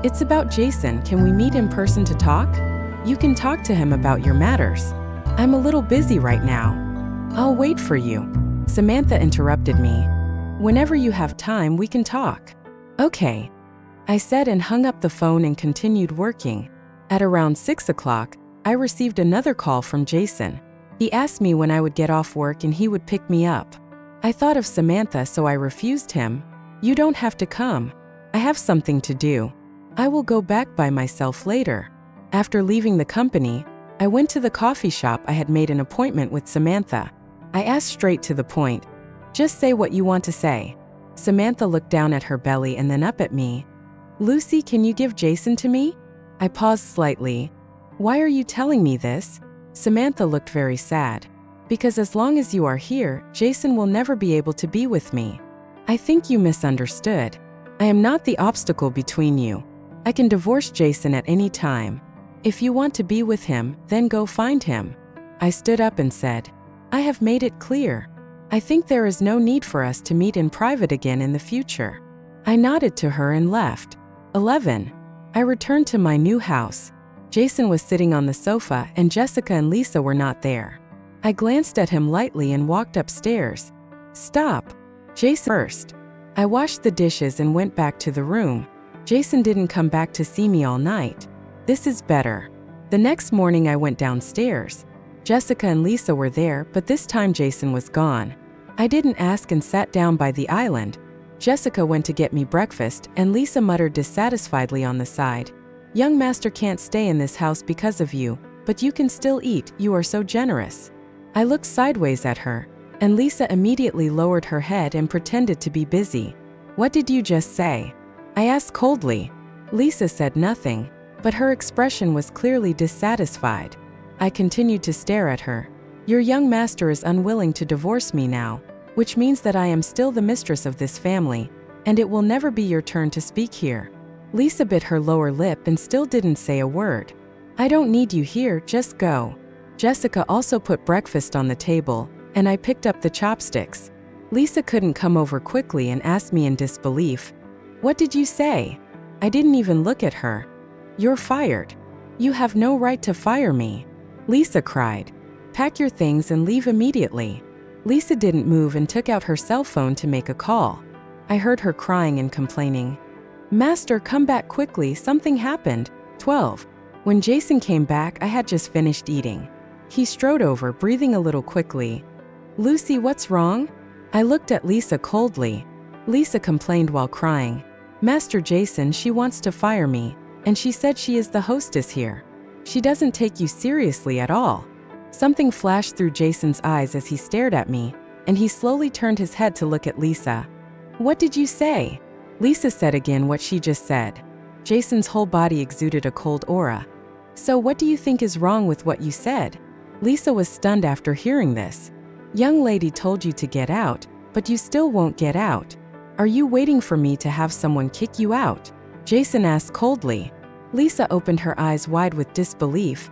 It's about Jason. Can we meet in person to talk? You can talk to him about your matters. I'm a little busy right now. I'll wait for you. Samantha interrupted me. Whenever you have time, we can talk. Okay, I said and hung up the phone and continued working. At around 6 o'clock, I received another call from Jason. He asked me when I would get off work and he would pick me up. I thought of Samantha, so I refused him. You don't have to come. I have something to do. I will go back by myself later. After leaving the company, I went to the coffee shop. I had made an appointment with Samantha. I asked straight to the point. Just say what you want to say. Samantha looked down at her belly and then up at me. Lucy, can you give Jason to me? I paused slightly. Why are you telling me this? Samantha looked very sad. Because as long as you are here, Jason will never be able to be with me. I think you misunderstood. I am not the obstacle between you. I can divorce Jason at any time. If you want to be with him, then go find him. I stood up and said, I have made it clear. I think there is no need for us to meet in private again in the future. I nodded to her and left. 11. I returned to my new house. Jason was sitting on the sofa and Jessica and Lisa were not there. I glanced at him lightly and walked upstairs. Stop. Jason first. I washed the dishes and went back to the room. Jason didn't come back to see me all night. This is better. The next morning I went downstairs. Jessica and Lisa were there, but this time Jason was gone. I didn't ask and sat down by the island. Jessica went to get me breakfast, and Lisa muttered dissatisfiedly on the side, "Young master can't stay in this house because of you, but you can still eat, you are so generous." I looked sideways at her, and Lisa immediately lowered her head and pretended to be busy. "What did you just say?" I asked coldly. Lisa said nothing, but her expression was clearly dissatisfied. I continued to stare at her. "Your young master is unwilling to divorce me now, which means that I am still the mistress of this family, and it will never be your turn to speak here." Lisa bit her lower lip and still didn't say a word. "I don't need you here, just go." Jessica also put breakfast on the table, and I picked up the chopsticks. Lisa couldn't come over quickly and asked me in disbelief, "What did you say?" I didn't even look at her. "You're fired. You have no right to fire me," Lisa cried. "Pack your things and leave immediately." Lisa didn't move and took out her cell phone to make a call. I heard her crying and complaining. "Master, come back quickly, something happened." 12. When Jason came back, I had just finished eating. He strode over, breathing a little quickly. "Lucy, what's wrong?" I looked at Lisa coldly. Lisa complained while crying. "Master Jason, she wants to fire me, and she said she is the hostess here. She doesn't take you seriously at all." Something flashed through Jason's eyes as he stared at me, and he slowly turned his head to look at Lisa. "What did you say?" Lisa said again what she just said. Jason's whole body exuded a cold aura. "So what do you think is wrong with what you said?" Lisa was stunned after hearing this. "Young lady told you to get out, but you still won't get out. Are you waiting for me to have someone kick you out?" Jason asked coldly. Lisa opened her eyes wide with disbelief.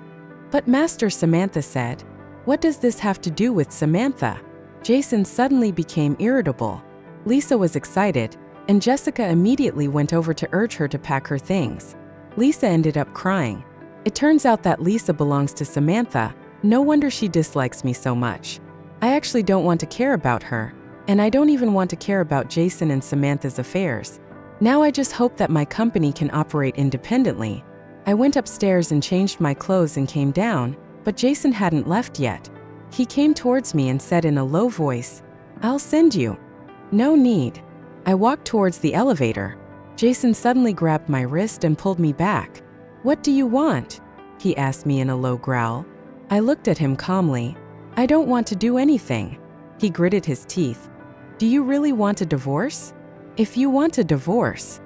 "But Master," Samantha said. "What does this have to do with Samantha?" Jason suddenly became irritable. Lisa was excited, and Jessica immediately went over to urge her to pack her things. Lisa ended up crying. It turns out that Lisa belongs to Samantha. No wonder she dislikes me so much. I actually don't want to care about her, and I don't even want to care about Jason and Samantha's affairs. Now I just hope that my company can operate independently. I went upstairs and changed my clothes and came down, but Jason hadn't left yet. He came towards me and said in a low voice, "I'll send you." "No need." I walked towards the elevator. Jason suddenly grabbed my wrist and pulled me back. "What do you want?" he asked me in a low growl. I looked at him calmly. "I don't want to do anything." He gritted his teeth. "Do you really want a divorce?" "If you want a divorce."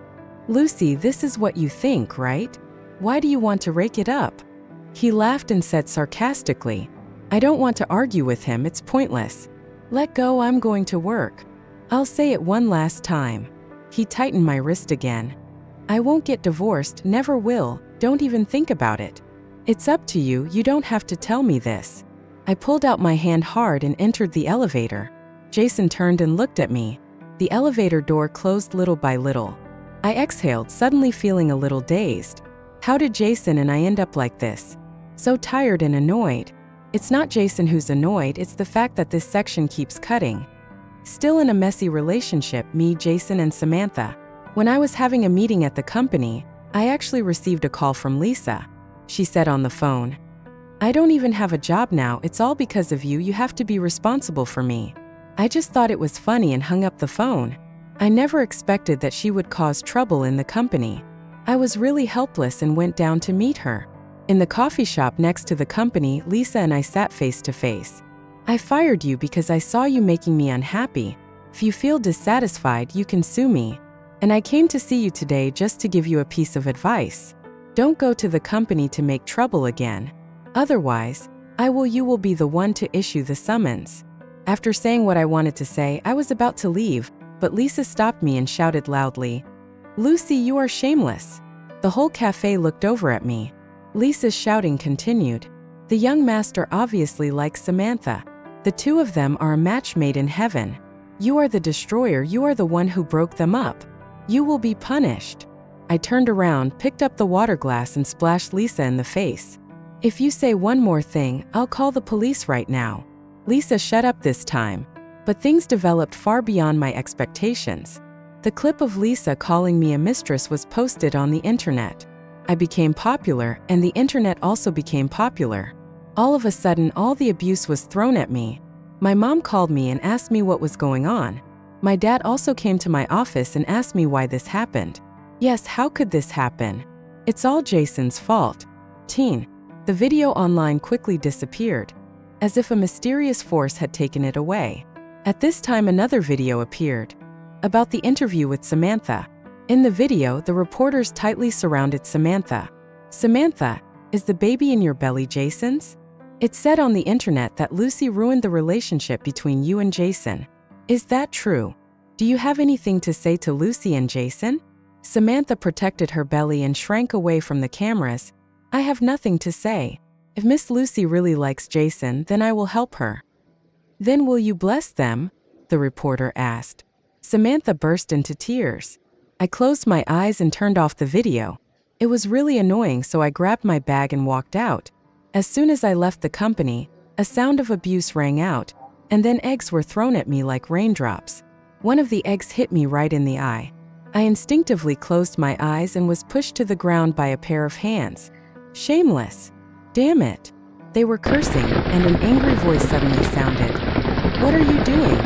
"Lucy, this is what you think, right? Why do you want to rake it up?" He laughed and said sarcastically, "I don't want to argue with him, it's pointless. Let go, I'm going to work." "I'll say it one last time." He tightened my wrist again. "I won't get divorced, never will, don't even think about it. It's up to you, you don't have to tell me this." I pulled out my hand hard and entered the elevator. Jason turned and looked at me. The elevator door closed little by little. I exhaled, suddenly feeling a little dazed. How did Jason and I end up like this? So tired and annoyed. It's not Jason who's annoyed, it's the fact that this section keeps cutting. Still in a messy relationship, me, Jason, and Samantha. When I was having a meeting at the company, I actually received a call from Lisa. She said on the phone, "I don't even have a job now, it's all because of you, you have to be responsible for me." I just thought it was funny and hung up the phone. I never expected that she would cause trouble in the company. I was really helpless and went down to meet her. In the coffee shop next to the company, Lisa and I sat face to face. "I fired you because I saw you making me unhappy. If you feel dissatisfied, you can sue me. And I came to see you today just to give you a piece of advice. Don't go to the company to make trouble again. Otherwise, you will be the one to issue the summons." After saying what I wanted to say, I was about to leave, but Lisa stopped me and shouted loudly, "Lucy, you are shameless." The whole cafe looked over at me. Lisa's shouting continued. "The young master obviously likes Samantha. The two of them are a match made in heaven. You are the destroyer, you are the one who broke them up. You will be punished." I turned around, picked up the water glass and splashed Lisa in the face. "If you say one more thing, I'll call the police right now." Lisa shut up this time, but things developed far beyond my expectations. The clip of Lisa calling me a mistress was posted on the internet. I became popular, and the internet also became popular. All of a sudden, all the abuse was thrown at me. My mom called me and asked me what was going on. My dad also came to my office and asked me why this happened. Yes, how could this happen? It's all Jason's fault. Teen. The video online quickly disappeared, as if a mysterious force had taken it away. At this time, another video appeared about the interview with Samantha. In the video, the reporters tightly surrounded Samantha. Samantha, is the baby in your belly Jason's? It said on the internet that Lucy ruined the relationship between you and Jason. Is that true? Do you have anything to say to Lucy and Jason? Samantha protected her belly and shrank away from the cameras. I have nothing to say. If Miss Lucy really likes Jason, then I will help her. Then will you bless them? The reporter asked. Samantha burst into tears. I closed my eyes and turned off the video. It was really annoying, so I grabbed my bag and walked out. As soon as I left the company, a sound of abuse rang out, and then eggs were thrown at me like raindrops. One of the eggs hit me right in the eye. I instinctively closed my eyes and was pushed to the ground by a pair of hands. Shameless. Damn it. They were cursing, and an angry voice suddenly sounded. What are you doing?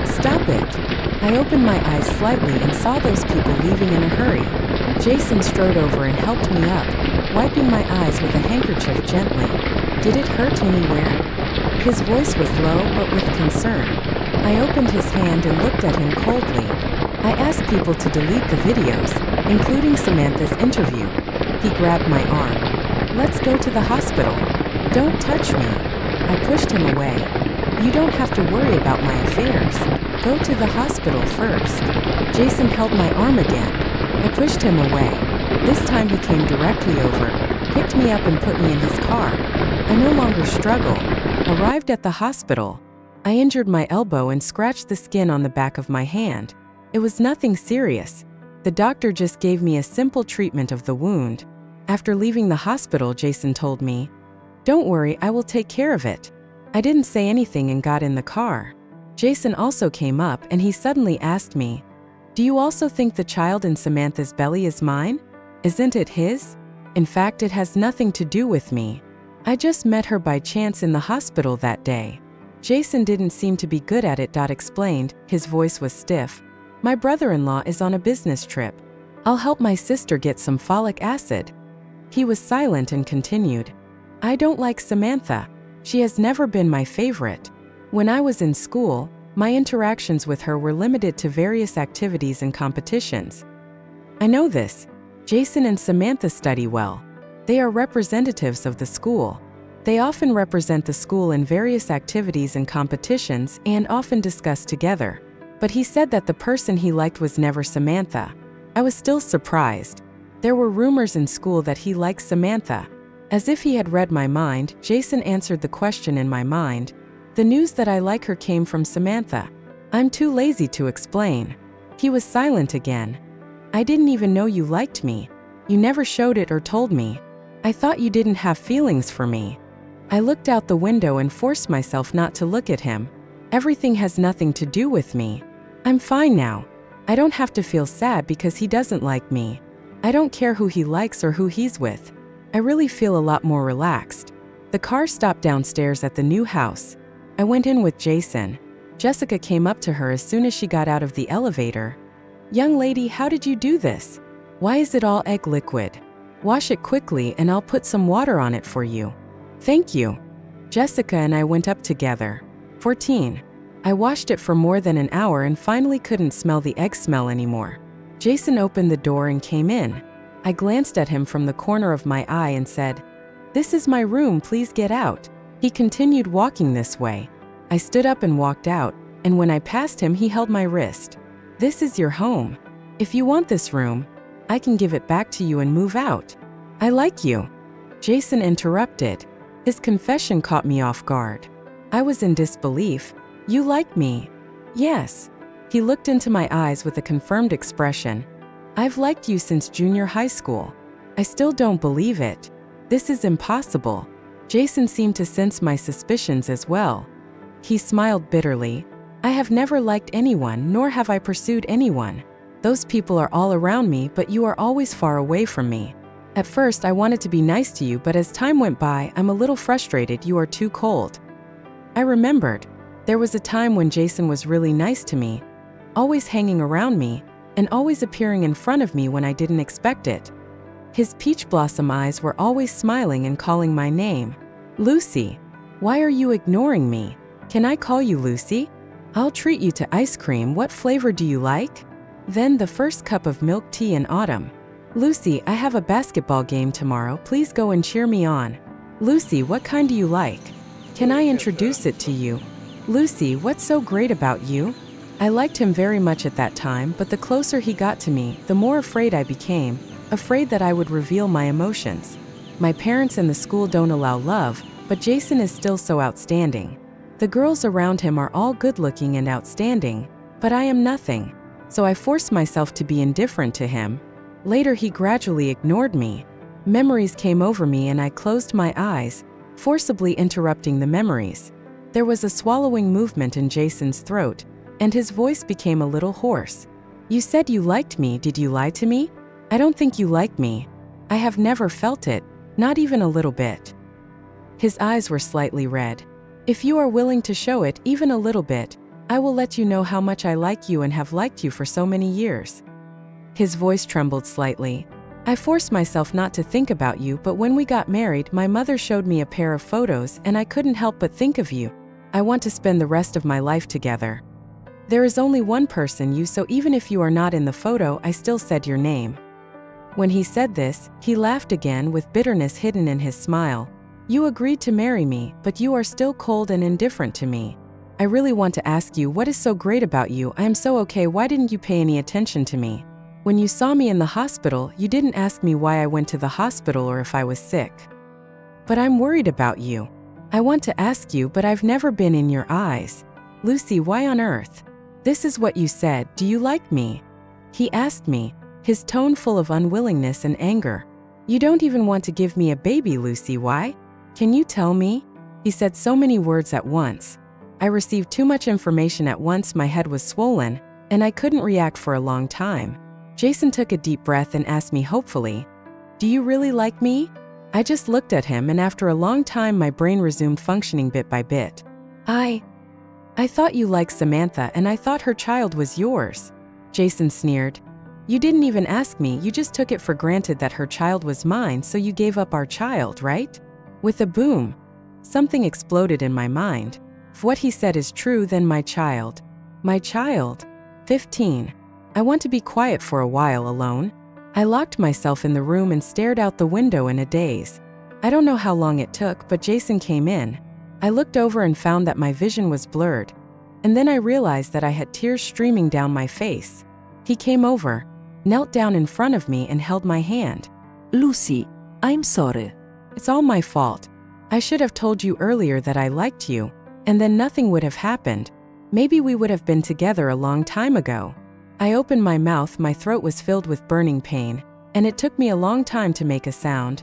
Stop it. I opened my eyes slightly and saw those people leaving in a hurry. Jason strode over and helped me up, wiping my eyes with a handkerchief gently. Did it hurt anywhere? His voice was low but with concern. I opened his hand and looked at him coldly. I asked people to delete the videos, including Samantha's interview. He grabbed my arm. Let's go to the hospital. Don't touch me. I pushed him away. You don't have to worry about my affairs. Go to the hospital first. Jason held my arm again. I pushed him away. This time he came directly over, picked me up and put me in his car. I no longer struggled. Arrived at the hospital. I injured my elbow and scratched the skin on the back of my hand. It was nothing serious. The doctor just gave me a simple treatment of the wound. After leaving the hospital, Jason told me, "Don't worry, I will take care of it." I didn't say anything and got in the car. Jason also came up and he suddenly asked me, "Do you also think the child in Samantha's belly is mine? Isn't it his? In fact, it has nothing to do with me. I just met her by chance in the hospital that day." Jason didn't seem to be good at it. Explained, his voice was stiff. "My brother-in-law is on a business trip. I'll help my sister get some folic acid." He was silent and continued, "I don't like Samantha. She has never been my favorite. When I was in school, my interactions with her were limited to various activities and competitions. I know this. Jason and Samantha study well. They are representatives of the school. They often represent the school in various activities and competitions and often discuss together. But he said that the person he liked was never Samantha. I was still surprised. There were rumors in school that he liked Samantha. As if he had read my mind, Jason answered the question in my mind. The news that I like her came from Samantha. I'm too lazy to explain." He was silent again. "I didn't even know you liked me. You never showed it or told me. I thought you didn't have feelings for me." I looked out the window and forced myself not to look at him. Everything has nothing to do with me. I'm fine now. I don't have to feel sad because he doesn't like me. I don't care who he likes or who he's with. I really feel a lot more relaxed. The car stopped downstairs at the new house. I went in with Jason. Jessica came up to her as soon as she got out of the elevator. "Young lady, how did you do this? Why is it all egg liquid? Wash it quickly and I'll put some water on it for you." "Thank you." Jessica and I went up together. 14. I washed it for more than an hour and finally couldn't smell the egg smell anymore. Jason opened the door and came in. I glanced at him from the corner of my eye and said, "This is my room, please get out." He continued walking this way. I stood up and walked out, and when I passed him, he held my wrist. "This is your home. If you want this room, I can give it back to you and move out. I like you." Jason interrupted. His confession caught me off guard. I was in disbelief. "You like me?" "Yes." He looked into my eyes with a confirmed expression. "I've liked you since junior high school." I still don't believe it. This is impossible. Jason seemed to sense my suspicions as well. He smiled bitterly. "I have never liked anyone, nor have I pursued anyone. Those people are all around me, but you are always far away from me. At first, I wanted to be nice to you, but as time went by, I'm a little frustrated. You are too cold." I remembered. There was a time when Jason was really nice to me, always hanging around me, and always appearing in front of me when I didn't expect it. His peach blossom eyes were always smiling and calling my name. "Lucy, why are you ignoring me? Can I call you Lucy? I'll treat you to ice cream. What flavor do you like?" Then the first cup of milk tea in autumn. "Lucy, I have a basketball game tomorrow. Please go and cheer me on." "Lucy, what kind do you like? Can I introduce it to you?" "Lucy, what's so great about you?" I liked him very much at that time, but the closer he got to me, the more afraid I became, afraid that I would reveal my emotions. My parents and the school don't allow love, but Jason is still so outstanding. The girls around him are all good-looking and outstanding, but I am nothing. So I forced myself to be indifferent to him. Later he gradually ignored me. Memories came over me and I closed my eyes, forcibly interrupting the memories. There was a swallowing movement in Jason's throat, and his voice became a little hoarse. "You said you liked me. Did you lie to me? I don't think you like me. I have never felt it, not even a little bit." His eyes were slightly red. "If you are willing to show it even a little bit, I will let you know how much I like you and have liked you for so many years." His voice trembled slightly. "I forced myself not to think about you, but when we got married, my mother showed me a pair of photos and I couldn't help but think of you. I want to spend the rest of my life together. There is only one person, you, so even if you are not in the photo, I still said your name." When he said this, he laughed again with bitterness hidden in his smile. "You agreed to marry me, but you are still cold and indifferent to me. I really want to ask you, what is so great about you? I am so okay. Why didn't you pay any attention to me? When you saw me in the hospital, you didn't ask me why I went to the hospital or if I was sick. But I'm worried about you. I want to ask you, but I've never been in your eyes. Lucy, why on earth? This is what you said. Do you like me?" He asked me, his tone full of unwillingness and anger. "You don't even want to give me a baby, Lucy. Why? Can you tell me?" He said so many words at once. I received too much information at once. My head was swollen, and I couldn't react for a long time. Jason took a deep breath and asked me hopefully, "Do you really like me?" I just looked at him, and after a long time my brain resumed functioning bit by bit. I thought you liked Samantha and I thought her child was yours." Jason sneered. "You didn't even ask me, you just took it for granted that her child was mine, so you gave up our child, right?" With a boom, something exploded in my mind. If what he said is true, then my child. My child? 15. I want to be quiet for a while alone. I locked myself in the room and stared out the window in a daze. I don't know how long it took, but Jason came in. I looked over and found that my vision was blurred. And then I realized that I had tears streaming down my face. He came over, knelt down in front of me and held my hand. "Lucy, I'm sorry. It's all my fault. I should have told you earlier that I liked you, and then nothing would have happened. Maybe we would have been together a long time ago." I opened my mouth. My throat was filled with burning pain, and it took me a long time to make a sound.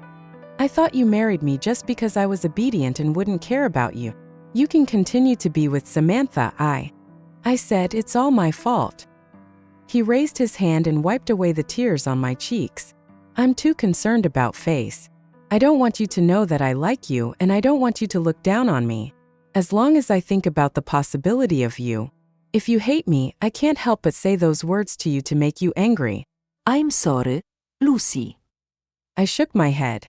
"I thought you married me just because I was obedient and wouldn't care about you. You can continue to be with Samantha." I said, "It's all my fault." He raised his hand and wiped away the tears on my cheeks. "I'm too concerned about face. I don't want you to know that I like you, and I don't want you to look down on me. As long as I think about the possibility of you. If you hate me, I can't help but say those words to you to make you angry." "I'm sorry, Lucy." I shook my head.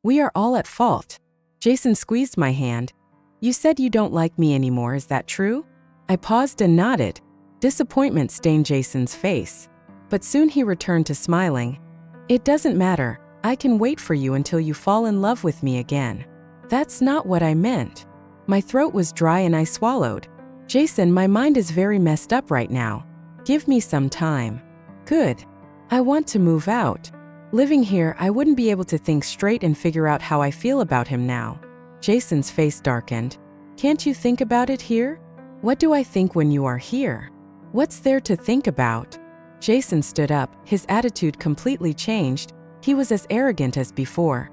"We are all at fault." Jason squeezed my hand. "You said you don't like me anymore, is that true?" I paused and nodded. Disappointment stained Jason's face. But soon he returned to smiling. "It doesn't matter. I can wait for you until you fall in love with me again." "That's not what I meant." My throat was dry and I swallowed. "Jason, my mind is very messed up right now. Give me some time." "Good. I want to move out. Living here, I wouldn't be able to think straight and figure out how I feel about him now." Jason's face darkened. "Can't you think about it here?" "What do I think when you are here? What's there to think about?" Jason stood up, his attitude completely changed. He was as arrogant as before.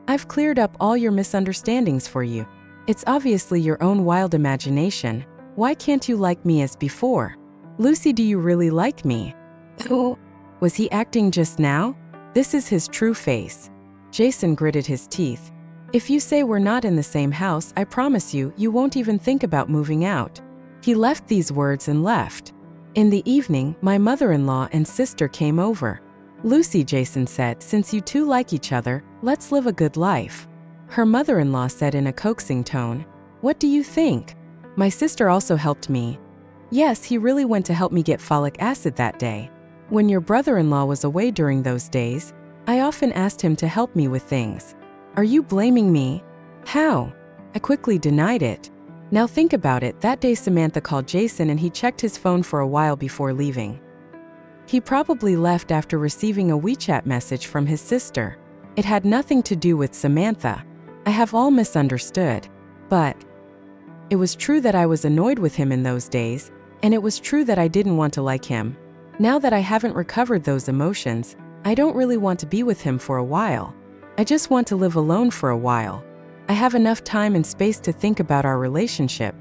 "I've cleared up all your misunderstandings for you. It's obviously your own wild imagination. Why can't you like me as before?" "Lucy, do you really like me?" Was he acting just now? This is his true face. Jason gritted his teeth. If you say we're not in the same house, I promise you, you won't even think about moving out. He left these words and left. In the evening, my mother-in-law and sister came over. Lucy, Jason said, since you two like each other, let's live a good life. Her mother-in-law said in a coaxing tone, what do you think? My sister also helped me. Yes, he really went to help me get folic acid that day. When your brother-in-law was away during those days, I often asked him to help me with things. Are you blaming me? How? I quickly denied it. Now think about it, that day Samantha called Jason and he checked his phone for a while before leaving. He probably left after receiving a WeChat message from his sister. It had nothing to do with Samantha. I have all misunderstood. But it was true that I was annoyed with him in those days, and it was true that I didn't want to like him. Now that I haven't recovered those emotions, I don't really want to be with him for a while. I just want to live alone for a while. I have enough time and space to think about our relationship.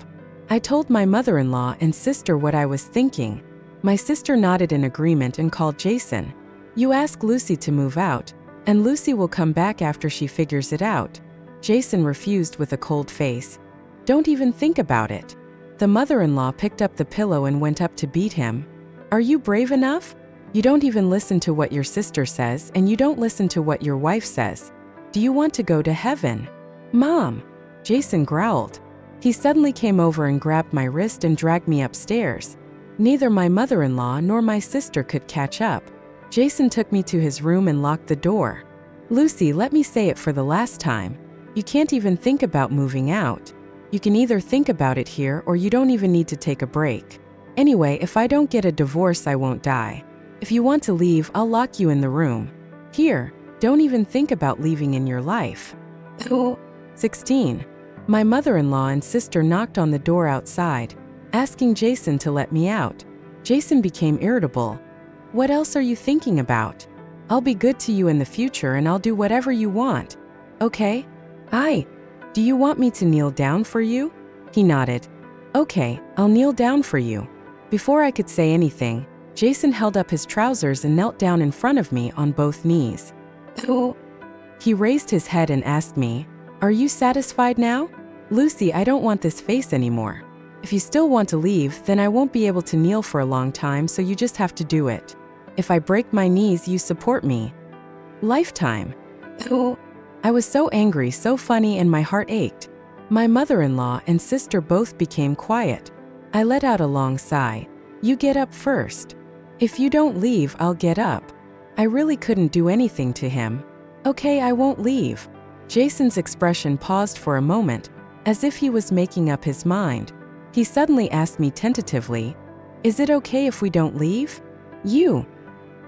I told my mother-in-law and sister what I was thinking. My sister nodded in agreement and called Jason. You ask Lucy to move out, and Lucy will come back after she figures it out. Jason refused with a cold face. Don't even think about it. The mother-in-law picked up the pillow and went up to beat him. Are you brave enough? You don't even listen to what your sister says, and you don't listen to what your wife says. Do you want to go to heaven? Mom! Jason growled. He suddenly came over and grabbed my wrist and dragged me upstairs. Neither my mother-in-law nor my sister could catch up. Jason took me to his room and locked the door. Lucy, let me say it for the last time. You can't even think about moving out. You can either think about it here or you don't even need to take a break. Anyway, if I don't get a divorce, I won't die. If you want to leave, I'll lock you in the room. Here, don't even think about leaving in your life. 16. My mother-in-law and sister knocked on the door outside, asking Jason to let me out. Jason became irritable. What else are you thinking about? I'll be good to you in the future and I'll do whatever you want. Okay? Do you want me to kneel down for you? He nodded. Okay, I'll kneel down for you. Before I could say anything, Jason held up his trousers and knelt down in front of me on both knees. He raised his head and asked me, are you satisfied now? Lucy, I don't want this face anymore. If you still want to leave, then I won't be able to kneel for a long time, so you just have to do it. If I break my knees, you support me. Lifetime. I was so angry, so funny, and my heart ached. My mother-in-law and sister both became quiet. I let out a long sigh. You get up first. If you don't leave, I'll get up. I really couldn't do anything to him. Okay, I won't leave. Jason's expression paused for a moment, as if he was making up his mind. He suddenly asked me tentatively, is it okay if we don't leave?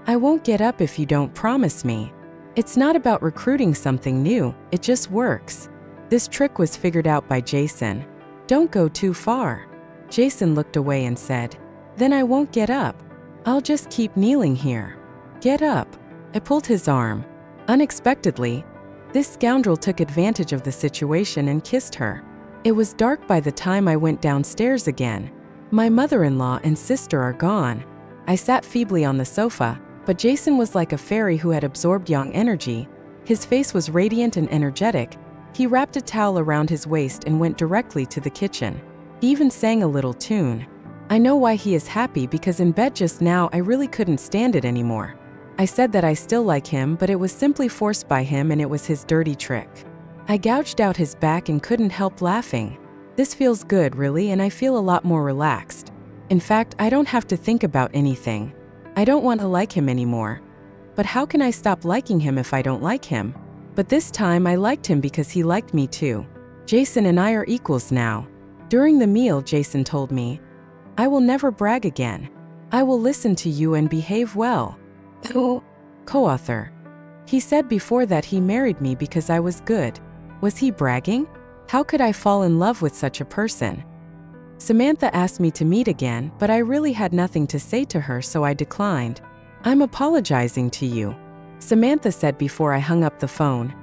I won't get up if you don't promise me. It's not about recruiting something new, it just works. This trick was figured out by Jason. Don't go too far. Jason looked away and said, then I won't get up. I'll just keep kneeling here. Get up. I pulled his arm. Unexpectedly, this scoundrel took advantage of the situation and kissed her. It was dark by the time I went downstairs again. My mother-in-law and sister are gone. I sat feebly on the sofa, but Jason was like a fairy who had absorbed young energy. His face was radiant and energetic. He wrapped a towel around his waist and went directly to the kitchen. He even sang a little tune. I know why he is happy, because in bed just now I really couldn't stand it anymore. I said that I still like him, but it was simply forced by him and it was his dirty trick. I gouged out his back and couldn't help laughing. This feels good, really, and I feel a lot more relaxed. In fact, I don't have to think about anything. I don't want to like him anymore. But how can I stop liking him if I don't like him? But this time I liked him because he liked me too. Jason and I are equals now. During the meal, Jason told me, I will never brag again. I will listen to you and behave well. Co-author. He said before that he married me because I was good. Was he bragging? How could I fall in love with such a person? Samantha asked me to meet again, but I really had nothing to say to her, so I declined. I'm apologizing to you, Samantha said before I hung up the phone.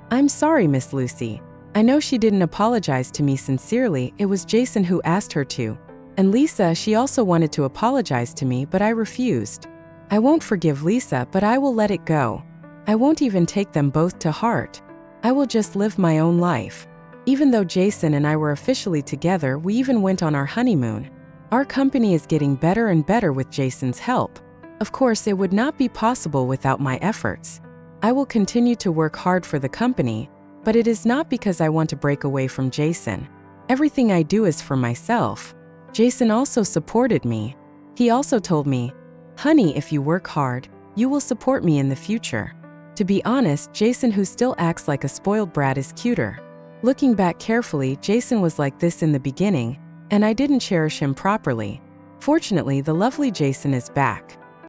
I'm sorry, Miss Lucy. I know she didn't apologize to me sincerely, it was Jason who asked her to. And Lisa, she also wanted to apologize to me, but I refused. I won't forgive Lisa, but I will let it go. I won't even take them both to heart. I will just live my own life. Even though Jason and I were officially together, we even went on our honeymoon. Our company is getting better and better with Jason's help. Of course, it would not be possible without my efforts. I will continue to work hard for the company, but it is not because I want to break away from Jason. Everything I do is for myself. Jason also supported me. He also told me, "Honey, if you work hard, you will support me in the future." To be honest, Jason, who still acts like a spoiled brat, is cuter. Looking back carefully, Jason was like this in the beginning, and I didn't cherish him properly. Fortunately, the lovely Jason is back.